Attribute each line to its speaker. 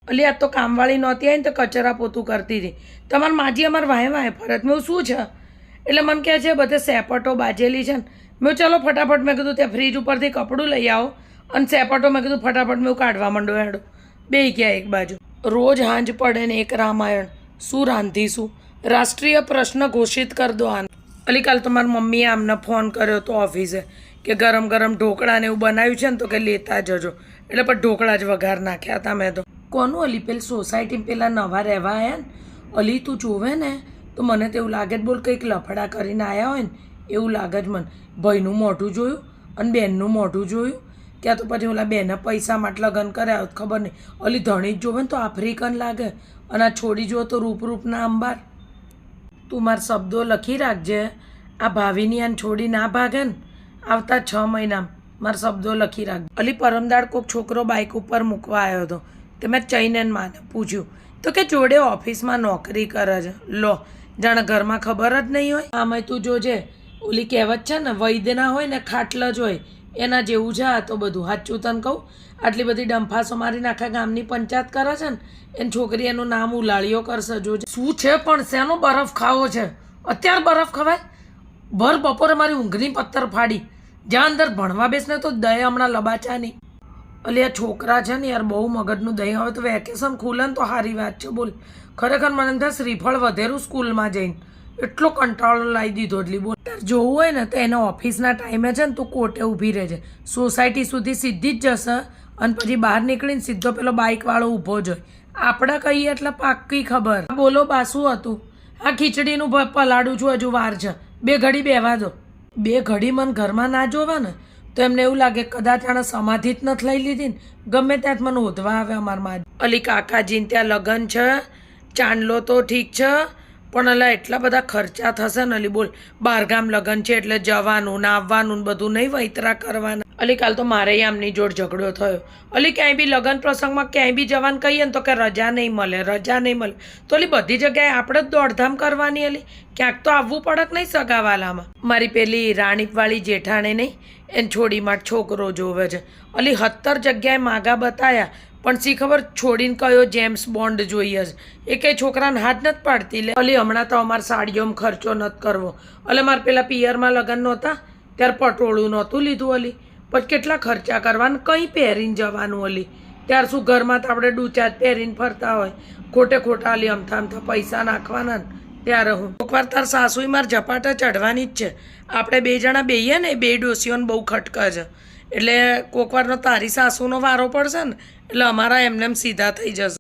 Speaker 1: અલી આ તો કામવાળી નહોતી આવી ને તો કચરા પોતું કરતી હતી. તમારી માજી અમારે વાહે ફરત મેં શું છે એટલે મને કહે છે બધે સેપટો બાજેલી છે ને. મેં ચાલો ફટાફટ મેં કીધું ત્યાં ફ્રીજ ઉપરથી કપડું લઈ આવો અને સેપટો મેં કીધું ફટાફટ મેં કાઢવા માંડો હેડો બે ગયા એક બાજુ. રોજ હાંજ પડે ને એક રામાયણ શું રાંધીશું રાષ્ટ્રીય પ્રશ્ન ઘોષિત કર દો આને. અલી કાલ તો મારી મમ્મીએ આમને ફોન કર્યો તો ઓફિસે કે ગરમ ગરમ ઢોકળા ને એવું બનાવ્યું છે ને તો કે લેતા જજો એટલે પણ ઢોકળા જ વઘાર નાખ્યા હતા મેં તો. કોનું અલી પેલી સોસાયટીમાં પેલા નવા રહેવા આવ્યા ને અલી તું જોવે ને તો મને તો એવું લાગે જ બોલ કંઈક લફડા કરીને આવ્યા હોય ને એવું લાગે જ મને. ભાઈનું મોઢું જોયું અને બેનનું મોઢું જોયું ક્યાં તો પછી ઓલા બેને પૈસા માટે લગ્ન કર્યા ખબર નહીં. અલી ધણી જ જોવે ને તો આફ્રિકન લાગે અને આ છોડી જુઓ તો રૂપના અંબાર. તું મારા શબ્દો લખી રાખજે આ ભાવિની આને છોડી ના ભાગે ને આવતા 6 મહિનામાં મારા શબ્દો લખી રાખજે. અલી પરમદાડ કોઈક છોકરો બાઇક ઉપર મૂકવા આવ્યો હતો તે મેં ચઈને માને પૂછ્યું તો કે જોડે ઓફિસમાં નોકરી કરે છે. લો જાણે ઘરમાં ખબર જ નહીં હોય. આમાં તું જોજે ઓલી કહેવત છે ને વૈદ્ય ના હોય ને ખાટલ જ હોય એના જેવું છે આ તો બધું. સાચું તને કહું આટલી બધી ડંફાસો મારીને આખા ગામની પંચાયત કરે છે ને એની છોકરી એનું નામ ઉલાળીઓ કરશે જોજે. શું છે પણ શેનો બરફ ખાવો છે અત્યારે બરફ ખવાય? ભર બપોરે મારી ઊંઘની પથ્થર ફાડી જ્યાં અંદર ભણવા બેસને તો દહીં હમણાં લબાચા નહીં. અલી આ છોકરા છે ને યાર બહુ મગજનું દહીં. હવે તો વેકેશન ખુલે ને તો સારી વાત છે બોલ. ખરેખર મને એમ થાય શ્રીફળ વધેરું સ્કૂલમાં જઈને એટલો કંટાળો લાવી દીધો એટલી બોલ. જોવું હોય ને તો એના ઓફિસના ટાઈમે છે ને તું કોર્ટે ઊભી રહેજે સોસાયટી સુધી સીધી જ જશે અને પછી બહાર નીકળીને સીધો પેલો બાઇકવાળો ઊભો જ હોય. આપણે કહીએ એટલે પાક્કી ખબર. બોલો બા શું હતું? આ ખીચડીનું પલાડું છું હજુ વાર છે 2 ઘડી બેવા દો. 2 ઘડી મને ઘરમાં ના જોવા ને તો એમને એવું લાગે કદાચ આણે સમાધિ જ નથી લઈ લીધી ને ગમે ત્યાં જ મને ઓધવા આવે અમારમાં. અલી કાકાજીને ત્યાં લગ્ન છે ચાંદલો તો ઠીક છે પણ અલા એટલા બધા ખર્ચા થશે ને અલી બોલ. બહારગામ લગ્ન છે એટલે જવાનું ને આવવાનું ને બધું નહીં વૈતરા કરવાના. અલી કાલ તો મારે આમની જોડ ઝઘડો થયો. અલી ક્યાંય બી લગ્ન પ્રસંગમાં ક્યાંય બી જવાનું કહીએ ને તો કે રજા નહીં મળે તો અલી બધી જગ્યાએ આપણે જ દોડધામ કરવાની. અલી ક્યાંક તો આવવું પડે કે નહીં સગાવાલામાં. મારી પેલી રાણીપવાળી જેઠાણે નહીં એને છોડી માટે છોકરો જોવે છે. અલી 17 જગ્યાએ માગા બતાયા પણ શી ખબર છોડીને કયો જેમ્સ બોન્ડ જોઈએ છે એ કંઈ છોકરાને હાથ નથી પાડતી. લે અલી હમણાં તો અમારે સાડીઓમાં ખર્ચો નથી કરવો. અલે મારે પેલા પિયરમાં લગ્ન નહોતા ત્યારે પટોળું નહોતું લીધું. અલી પછી કેટલા ખર્ચા કરવાના કંઈ પહેરીને જવાનું. અલી ત્યાર શું ઘરમાં તો આપણે ડૂચા જ પહેરીને ફરતા હોય ખોટા અલી અમથા પૈસા નાખવાના ને ત્યારે હું એકવાર તાર સાસુએ મારે ઝપાટા ચઢવાની જ છે. આપણે 2 જણા બેહીએ ને 2 ડોસીઓને બહુ ખટકા છે એટલે કોકવારનો તારી સાસુનો વારો પડશે ને એટલે અમારા એમને સીધા થઈ જશે.